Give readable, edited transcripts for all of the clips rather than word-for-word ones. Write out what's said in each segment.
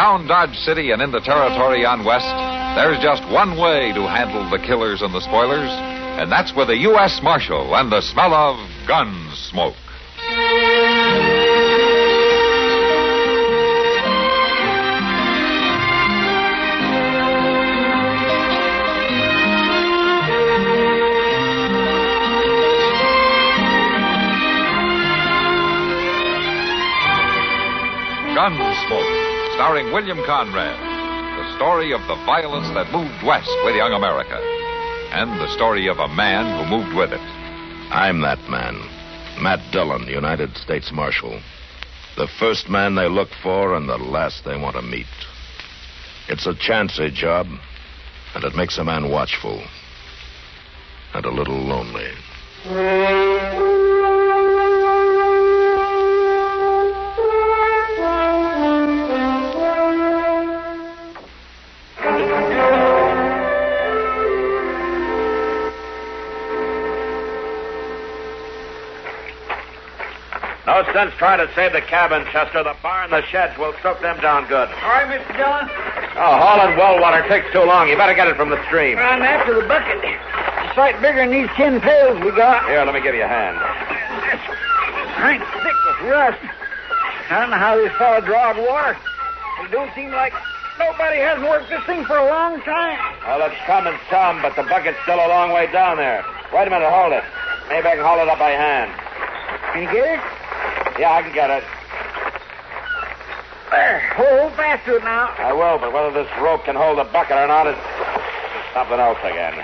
Around Dodge City and in the territory on West, there's just one way to handle the killers and the spoilers, and that's with a U.S. Marshal and the smell of Gunsmoke. Gunsmoke, starring William Conrad. The story of the violence that moved west with young America. And the story of a man who moved with it. I'm that man. Matt Dillon, United States Marshal. The first man they look for and the last they want to meet. It's a chancy job, and it makes a man watchful. And a little lonely. No sense trying to save the cabin, Chester. The bar and the sheds will soak them down good. All right, Mr. Dillon. Oh, hauling well water takes too long. You better get it from the stream. I'm after the bucket. It's a sight bigger than these 10 pails we got. Here, let me give you a hand. I'm thick with rust. I don't know how this fellow drawed water. It don't seem like nobody hasn't worked this thing for a long time. Well, it's coming some, but the bucket's still a long way down there. Wait a minute, hold it. Maybe I can haul it up by hand. Can you get it? Yeah, I can get it. There. Hold fast to it now. I will, but whether this rope can hold the bucket or not is something else again.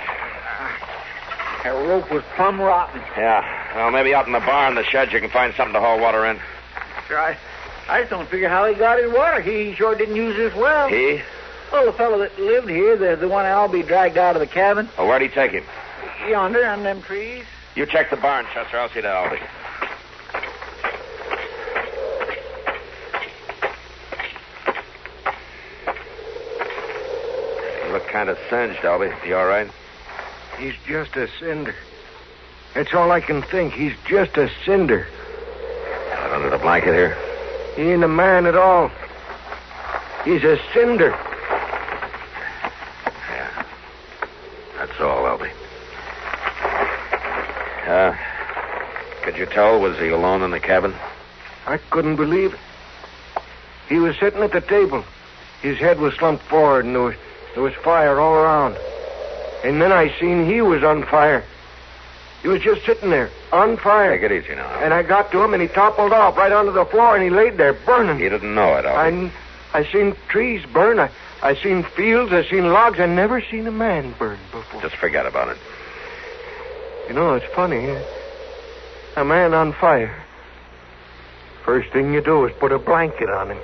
That rope was plumb rotten. Yeah. Well, maybe out in the barn, the sheds, you can find something to haul water in. Sure, I just don't figure how he got his water. He sure didn't use this well. He? Well, the fellow that lived here, the one Albie dragged out of the cabin. Well, where'd he take him? Yonder, on them trees. You check the barn, Chester. I'll see that Albie. You look kind of singed, Albie. You all right? He's just a cinder. That's all I can think. He's just a cinder. Out under the blanket here? He ain't a man at all. He's a cinder. Yeah. That's all, Albie. Could you tell, was he alone in the cabin? I couldn't believe it. He was sitting at the table. His head was slumped forward, and there was fire all around. And then I seen he was on fire. He was just sitting there, on fire. Take it easy now. And I got to him, and he toppled off right onto the floor, and he laid there burning. You didn't know it, Albie. I seen trees burn. I seen fields. I seen logs. I never seen a man burn before. Just forget about it. You know, it's funny. A man on fire. First thing you do is put a blanket on him.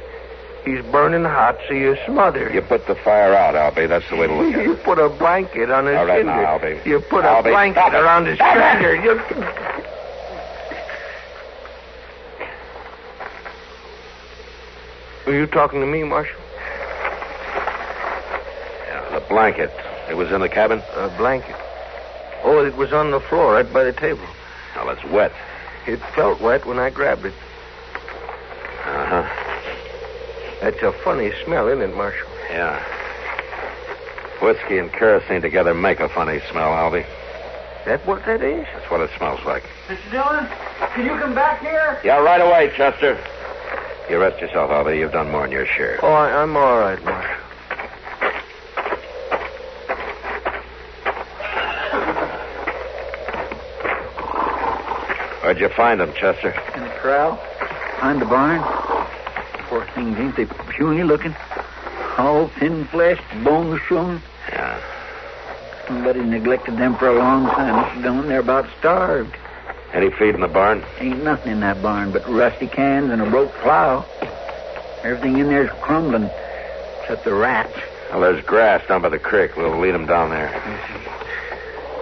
He's burning hot, so you smother him. You put the fire out, Albie. That's the way to look at it. You put a blanket on his All right, cinder. now, Albie. You put Albie, a blanket stop it. around his Stop it. cinder. Were you talking to me, Marshal? Yeah, the blanket. It was in the cabin? A blanket. Oh, it was on the floor right by the table. Well, it's wet. It felt wet when I grabbed it. Uh-huh. That's a funny smell, isn't it, Marshal? Yeah. Whiskey and kerosene together make a funny smell, Albie. That what that is? That's what it smells like. Mr. Dillon, can you come back here? Yeah, right away, Chester. You rest yourself, Albie. You've done more than your share. Oh, I'm all right, Marshal. Where'd you find them, Chester? In the corral, behind the barn. Poor things, ain't they puny looking? All thin flesh, bones showing. Yeah. Somebody neglected them for a long time, Mr. Dillon. They're about starved. Any feed in the barn? Ain't nothing in that barn but rusty cans and a broke plow. Everything in there's crumbling, except the rats. Well, there's grass down by the creek. We'll lead them down there.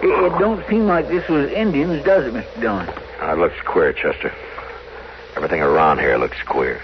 It don't seem like this was Indians, does it, Mr. Dillon? It looks queer, Chester. Everything around here looks queer.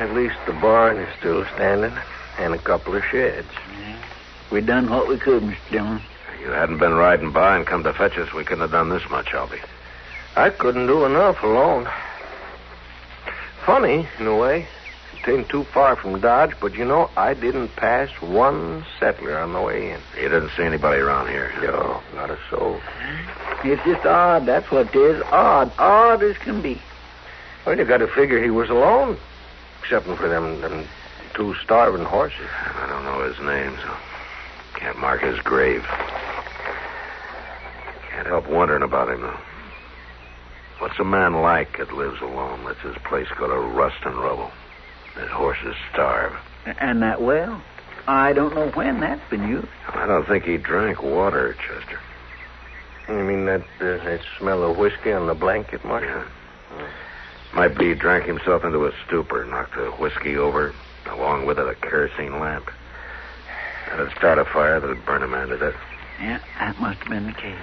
At least the barn is still standing, and a couple of sheds. Yeah. We done what we could, Mr. Dillon. If you hadn't been riding by and come to fetch us, we couldn't have done this much, Albie. I couldn't do enough alone. Funny, in a way. It ain't too far from Dodge, but I didn't pass one settler on the way in. You didn't see anybody around here? No, not a soul. It's just odd, that's what it is. Odd as can be. Well, you got to figure he was alone, excepting for them two starving horses. I don't know his name, so can't mark his grave. Can't help wondering about him, though. What's a man like that lives alone, lets his place go to rust and rubble, his horses starve? And that well? I don't know when that's been used. I don't think he drank water, Chester. You mean that smell of whiskey on the blanket, Marshal? Yeah. Might be he drank himself into a stupor, knocked the whiskey over, along with it a kerosene lamp. That'd start a fire that'd burn a man to death. Yeah, that must have been the case.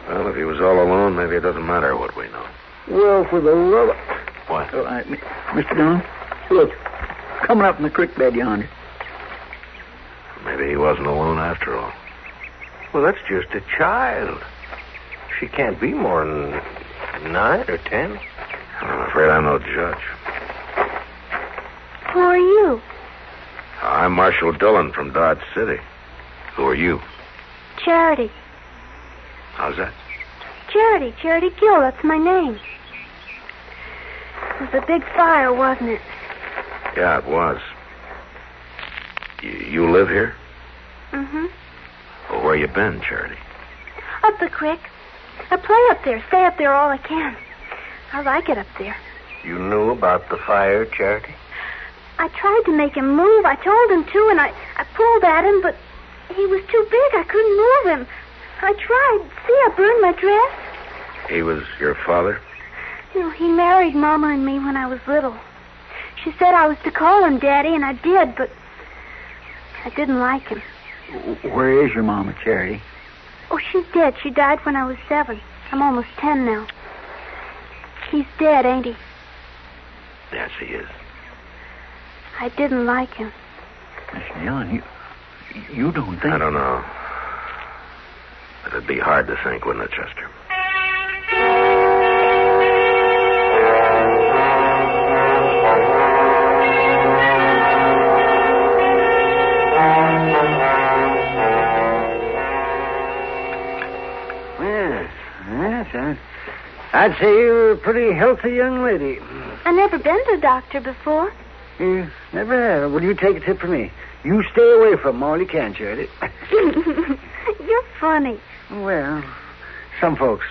Well, if he was all alone, maybe it doesn't matter what we know. Well, for the love of... What? Mr. Dillon, look. Coming up in the creek bed yonder. Maybe he wasn't alone after all. Well, that's just a child. She can't be more than 9 or 10. I'm afraid I'm no judge. Who are you? I'm Marshal Dillon from Dodge City. Who are you? Charity. How's that? Charity Gill, that's my name. It was a big fire, wasn't it? Yeah, it was. You live here? Mm-hmm. Well, where you been, Charity? Up the creek. I play up there, stay up there all I can. I like it up there. You knew about the fire, Charity? I tried to make him move. I told him to, and I pulled at him, but he was too big. I couldn't move him. I tried. See, I burned my dress. He was your father? He married Mama and me when I was little. She said I was to call him Daddy, and I did, but I didn't like him. Where is your Mama, Charity? Oh, she's dead. She died when I was 7. I'm almost 10 now. He's dead, ain't he? Yes, he is. I didn't like him. Mr. Dillon, you don't think... I don't know. It'd be hard to think, wouldn't it, Chester? Yes. I'd say you're a pretty healthy young lady. I never been to a doctor before. You never have. Well, you take a tip from me. You stay away from him all you can, Charity. You're funny. Well, some folks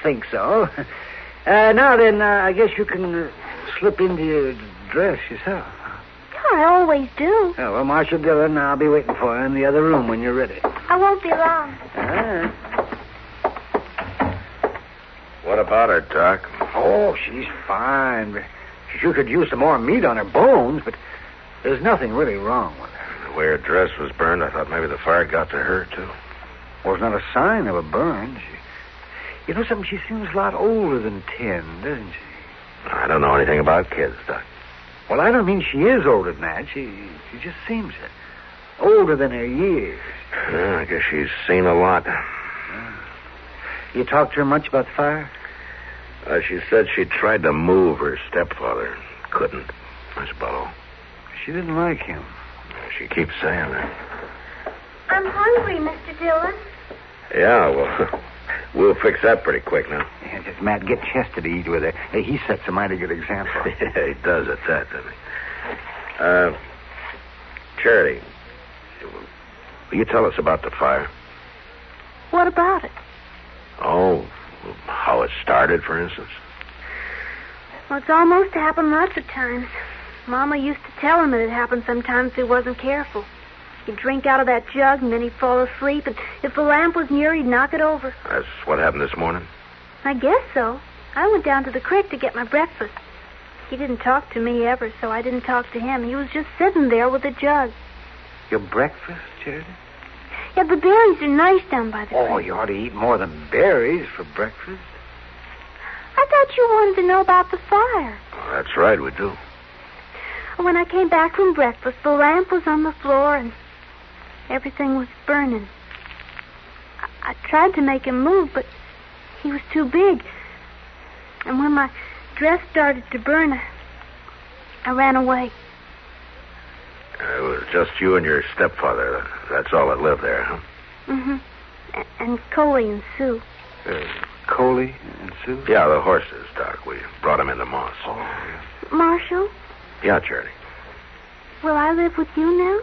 think so. Now then, I guess you can slip into your dress yourself. I always do. Oh, well, Marshal Dillon, I'll be waiting for you in the other room when you're ready. I won't be long. All right. What about her, Doc? Oh, she's fine. She sure could use some more meat on her bones, but there's nothing really wrong with her. The way her dress was burned, I thought maybe the fire got to her, too. Well, it's not a sign of a burn. You know something? She seems a lot older than 10, doesn't she? I don't know anything about kids, Doc. Well, I don't mean she is older than that. She just seems older than her years. Yeah, I guess she's seen a lot. You talked to her much about the fire? She said she tried to move her stepfather. Couldn't. That's about all. She didn't like him. She keeps saying that. I'm hungry, Mr. Dillon. Yeah, well, we'll fix that pretty quick now. Yeah, just Matt, get Chester to eat with her. Hey, he sets a mighty good example. Yeah, he does at that, doesn't he? Charity, will you tell us about the fire? What about it? Oh, how it started, for instance? Well, it's almost happened lots of times. Mama used to tell him it happened sometimes if he wasn't careful. He'd drink out of that jug, and then he'd fall asleep, and if the lamp was near, he'd knock it over. That's what happened this morning? I guess so. I went down to the creek to get my breakfast. He didn't talk to me ever, so I didn't talk to him. He was just sitting there with a jug. Your breakfast, Charity? Yeah, the berries are nice down by the creek. Oh, you ought to eat more than berries for breakfast. I thought you wanted to know about the fire. Oh, that's right, we do. When I came back from breakfast, the lamp was on the floor and everything was burning. I tried to make him move, but he was too big. And when my dress started to burn, I ran away. It was just you and your stepfather. That's all that lived there, huh? Mm-hmm. And Coley and Sue. Coley and Sue? Yeah, the horses, Doc. We brought them into Moss. Oh. Marshal? Yeah, Charity. Will I live with you now?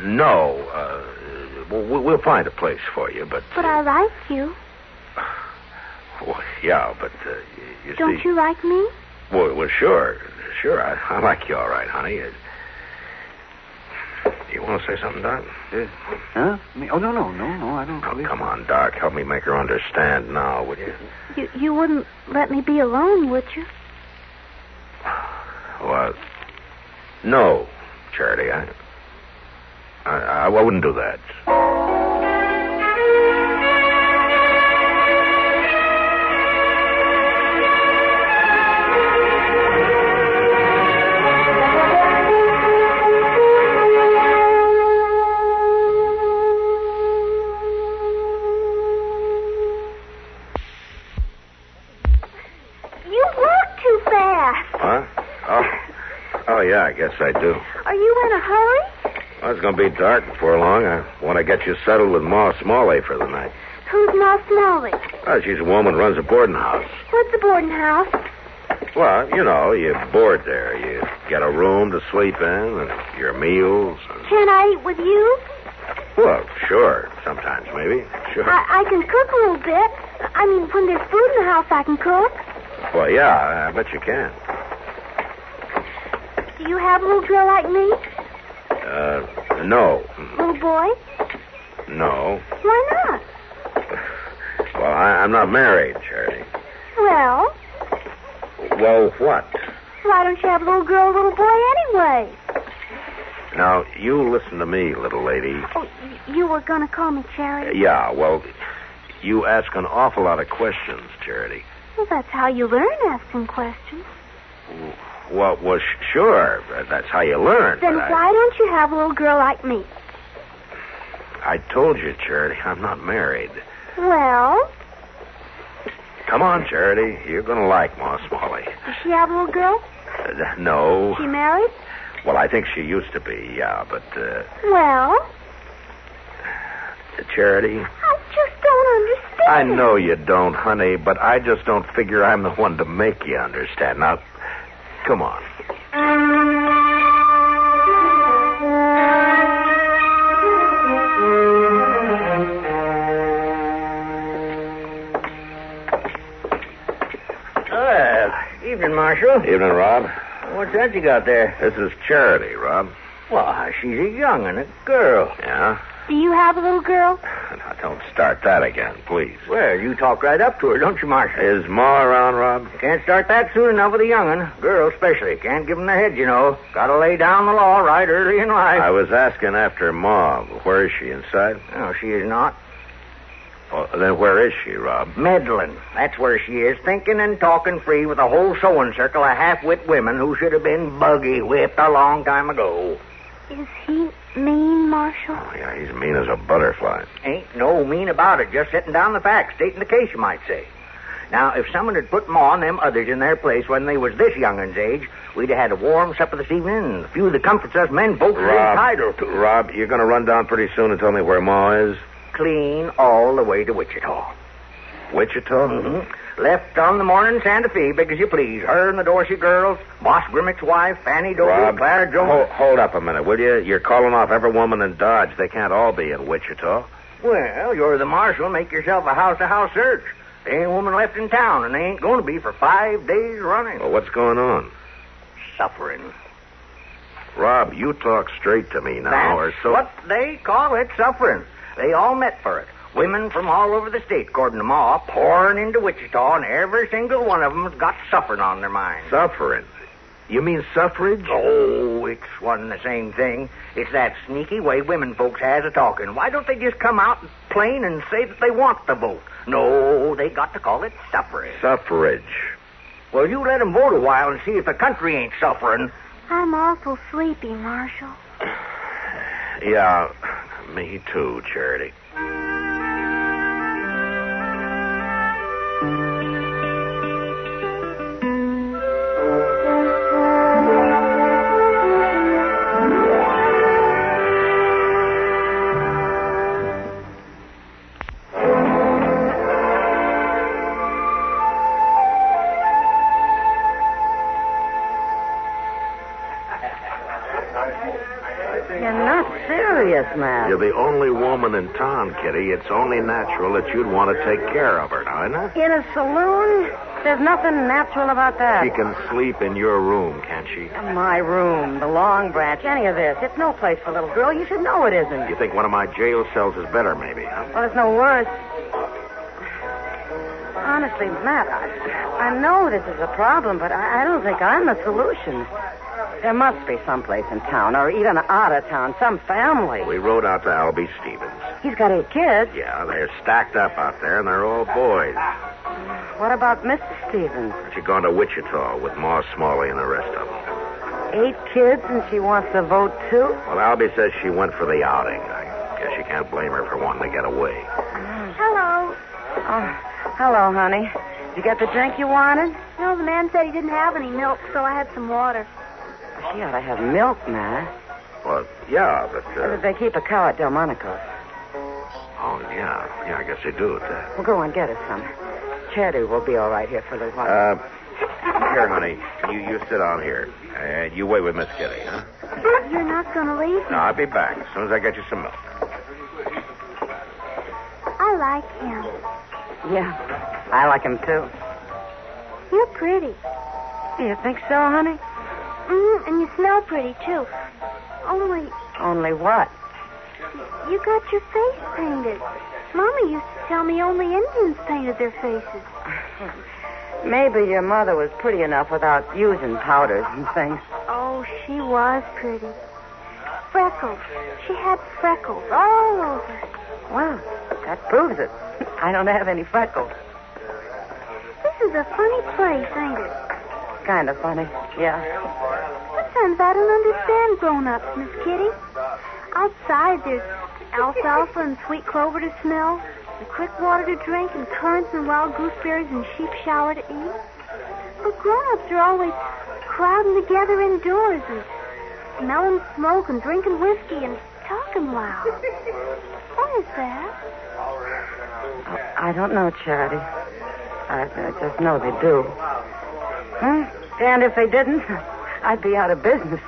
No. We'll find a place for you, but... But I like you. Well, yeah, but you see... Don't you like me? Well, sure. Sure, I like you all right, honey. You want to say something, Doc? Huh? Me? Oh, no, I don't. Oh, come on, Doc. Help me make her understand now, would you? You wouldn't let me be alone, would you? Well, no, Charity. I wouldn't do that. Oh, yeah, I guess I do. Are you in a hurry? Well, it's going to be dark before long. I want to get you settled with Ma Smalley for the night. Who's Ma Smalley? Oh, she's a woman who runs a boarding house. What's a boarding house? Well, you know, you board there. You get a room to sleep in and your meals. And... Can I eat with you? Well, sure. Sometimes, maybe. Sure. I can cook a little bit. I mean, when there's food in the house, I can cook. Well, yeah, I bet you can. Do you have a little girl like me? No. Little boy? No. Why not? Well, I'm not married, Charity. Well? Well, what? Why don't you have a little girl, little boy anyway? Now, you listen to me, little lady. Oh, you were going to call me Charity? Yeah, well, you ask an awful lot of questions, Charity. Well, that's how you learn asking questions. Well, sure. That's how you learn. Then why don't you have a little girl like me? I told you, Charity, I'm not married. Well? Come on, Charity. You're going to like Ma Smalley. Does she have a little girl? No. Is she married? Well, I think she used to be, yeah, but... Well? Charity? I just don't understand. I know you don't, honey, but I just don't figure I'm the one to make you understand. Now, come on. Evening, Marshal. Evening, Rob. What's that you got there? This is Charity, Rob. Well, she's a young'un, a girl. Yeah? Do you have a little girl? Now, don't start that again, please. Well, you talk right up to her, don't you, Marshal? Is Ma around, Rob? Can't start that soon enough with a young'un. Girls especially. Can't give them their head, you know. Gotta lay down the law right early in life. I was asking after Ma. Where is she, inside? No, she is not. Well, then where is she, Rob? Meddling. That's where she is, thinking and talking free with a whole sewing circle of half-wit women who should have been buggy whipped a long time ago. Is he mean, Marshal? Oh, yeah, he's mean as a butterfly. Ain't no mean about it, just setting down the facts, stating the case, you might say. Now, if someone had put Ma and them others in their place when they was this young'un's age, we'd have had a warm supper this evening and a few of the comforts us men folks are entitled to. Rob, you're going to run down pretty soon and tell me where Ma is? Clean all the way to Wichita. Wichita? Mm-hmm. Left on the morning Santa Fe, big as you please. Her and the Dorsey girls, Boss Grimmick's wife, Fanny Doty, Rob, Clara Jones. Hold up a minute, will you? You're calling off every woman in Dodge. They can't all be in Wichita. Well, you're the marshal. Make yourself a house-to-house search. There ain't a woman left in town, and they ain't going to be for 5 days running. Well, what's going on? Suffering. Rob, you talk straight to me now, That's or so... what they call it, suffering. They all met for it. Women from all over the state, according to Ma, pouring into Wichita, and every single one of them's got suffering on their minds. Suffering? You mean suffrage? Oh, it's one and the same thing. It's that sneaky way women folks has of talking. Why don't they just come out plain and say that they want the vote? No, they got to call it suffrage. Suffrage. Well, you let them vote a while and see if the country ain't suffering. I'm awful sleepy, Marshal. Yeah, me too, Charity. Matt. You're the only woman in town, Kitty. It's only natural that you'd want to take care of her, now, isn't it? In a saloon? There's nothing natural about that. She can sleep in your room, can't she? My room, the Long Branch, any of this. It's no place for a little girl. You should know it isn't. You think one of my jail cells is better, maybe, huh? Well, it's no worse. Honestly, Matt, I know this is a problem, but I don't think I'm the solution. There must be someplace in town, or even out of town, some family. We rode out to Albie Stevens. He's got 8 kids. Yeah, they're stacked up out there, and they're all boys. What about Mr. Stevens? She's gone to Wichita with Ma Smalley and the rest of them. 8 kids, and she wants to vote, too? Well, Albie says she went for the outing. I guess you can't blame her for wanting to get away. Hello. Oh, hello, honey. Did you get the drink you wanted? No, the man said he didn't have any milk, so I had some water. She ought to have milk, Matt. Well, yeah, but... They keep a cow at Delmonico's. Oh, yeah. Yeah, I guess they do. Well, go and get us some. Charity will be all right here for a little while. Here, honey. You sit down here. And you wait with Miss Kitty, huh? You're not going to leave? No, I'll be back as soon as I get you some milk. I like him. Yeah, I like him, too. You're pretty. You think so, honey? And you smell pretty, too. Only what? You got your face painted. Mama used to tell me only Indians painted their faces. Maybe your mother was pretty enough without using powders and things. Oh, she was pretty. Freckles. She had freckles all over. Well, that proves it. I don't have any freckles. This is a funny place, ain't it? Kind of funny, yeah. Sometimes I don't understand grown-ups, Miss Kitty. Outside, there's alfalfa and sweet clover to smell, and quick water to drink, and currants and wild gooseberries and sheep shower to eat. But grown-ups are always crowding together indoors and smelling smoke and drinking whiskey and talking loud. What is that? I don't know, Charity. I just know they do. And if they didn't, I'd be out of business.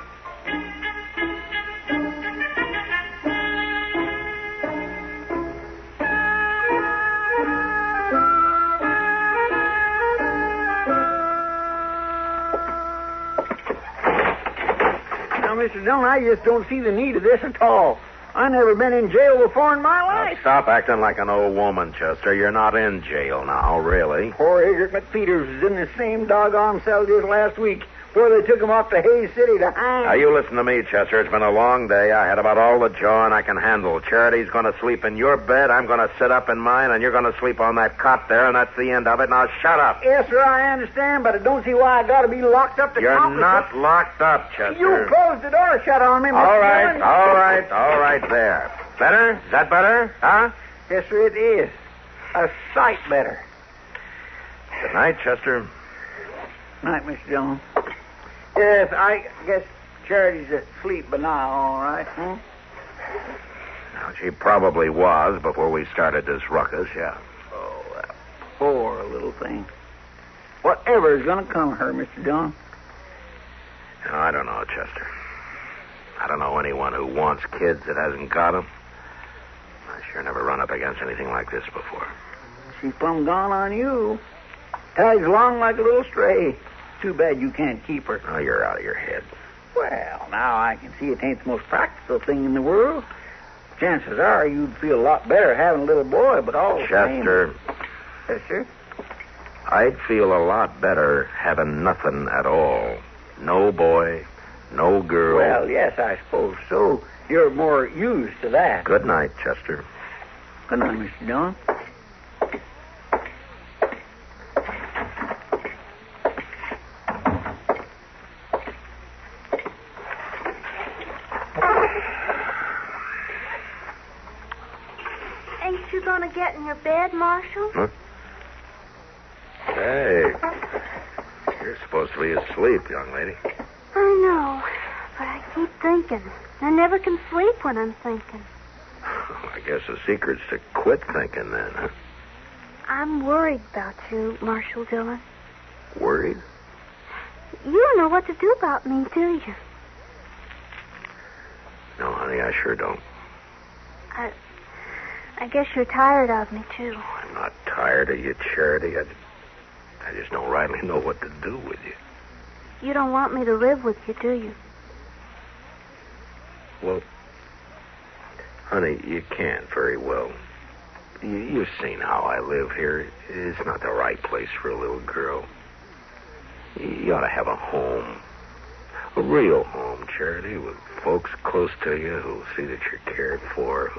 Now, Mr. Dillon, I just don't see the need of this at all. I never been in jail before in my life. Now, stop acting like an old woman, Chester. You're not in jail now, really. Poor Egbert McPeters was in the same doggone cell just last week before they took him off to Hayes City to hang. Now, you listen to me, Chester. It's been a long day. I had about all the jawing I can handle. Charity's going to sleep in your bed. I'm going to sit up in mine, and you're going to sleep on that cot there, and that's the end of it. Now, shut up. Yes, sir, I understand, but I don't see why I got to be locked up to You're accomplish not it. locked up, Chester. You closed the door shut on me, Mr. Dillon. All right, there. Better? Is that better? Huh? Yes, sir, it is. A sight better. Good night, Chester. Night, Mr. Dillon. Yes, I guess Charity's asleep by now, all right, huh? Now, she probably was before we started this ruckus, yeah. Oh, that poor little thing. Whatever is going to come of her, Mr. Dillon? No, I don't know, Chester. I don't know anyone who wants kids that hasn't got them. I sure never run up against anything like this before. She's plumb gone on you. Tags along like a little stray. Too bad you can't keep her. Oh, you're out of your head. Well, now I can see it ain't the most practical thing in the world. Chances are you'd feel a lot better having a little boy, but all the same... Chester. Yes, sir? I'd feel a lot better having nothing at all. No boy, no girl. Well, yes, I suppose so. You're more used to that. Good night, Chester. Good night, Mr. Dillon. Ain't you gonna get in your bed, Marshal? Huh? Hey, you're supposed to be asleep, young lady. I know, but I keep thinking. I never can sleep when I'm thinking. I guess the secret's to quit thinking then, huh? I'm worried about you, Marshal Dillon. Worried? You don't know what to do about me, do you? No, honey, I sure don't. I guess you're tired of me, too. I'm not tired of you, Charity. I just don't rightly know what to do with you. You don't want me to live with you, do you? Well, honey, you can't very well. You've seen how I live here. It's not the right place for a little girl. You ought to have a home. A real home, Charity, with folks close to you who'll see that you're cared for,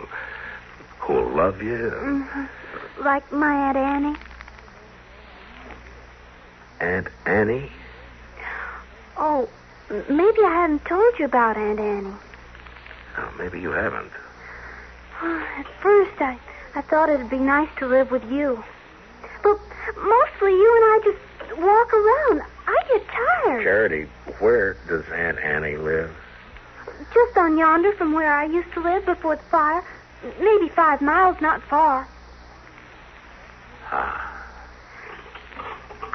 who'll love you. Mm-hmm. Like my Aunt Annie? Aunt Annie? Oh, maybe I haven't told you about Aunt Annie. Oh, maybe you haven't. At first, I thought it'd be nice to live with you. But mostly you and I just walk around. I get tired. Charity, where does Aunt Annie live? Just on yonder from where I used to live before the fire. Maybe 5 miles, not far. Ah.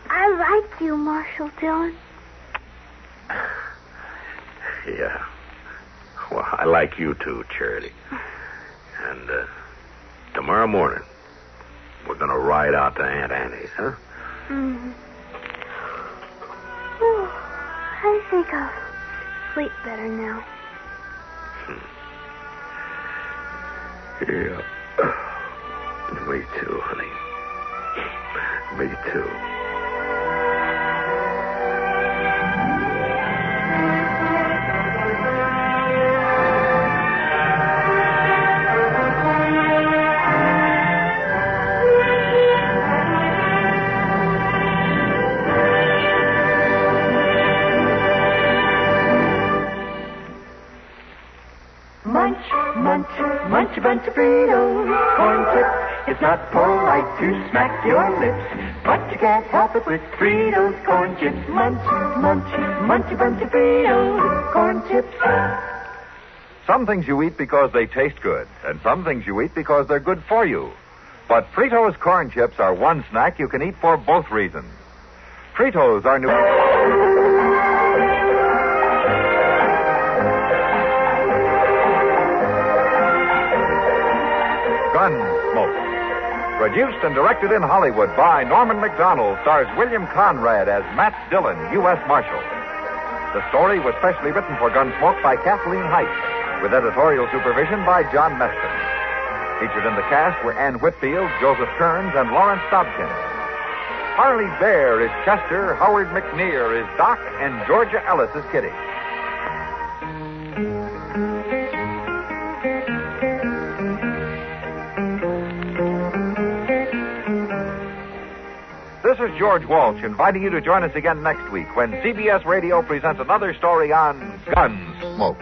I like you, Marshal Dillon. Yeah. Well, I like you too, Charity. And tomorrow morning, we're going to ride out to Aunt Annie's, huh? Mm-hmm. Oh, I think I'll sleep better now. Yeah. Me too, honey. Me too. Munch a bunch of Fritos, corn chips. It's not polite to smack your lips, but you can't help it with Fritos, corn chips. Munch a bunch of Fritos, corn chips. Some things you eat because they taste good, and some things you eat because they're good for you. But Fritos corn chips are one snack you can eat for both reasons. Fritos are new... Gunsmoke. Produced and directed in Hollywood by Norman Macdonnell, stars William Conrad as Matt Dillon, U.S. Marshal. The story was specially written for Gunsmoke by Kathleen Height, with editorial supervision by John Meston. Featured in the cast were Ann Whitfield, Joseph Kearns, and Lawrence Dobkin. Harley Bear is Chester, Howard McNear is Doc, and Georgia Ellis is Kitty. This is George Walsh inviting you to join us again next week when CBS Radio presents another story on Gunsmoke.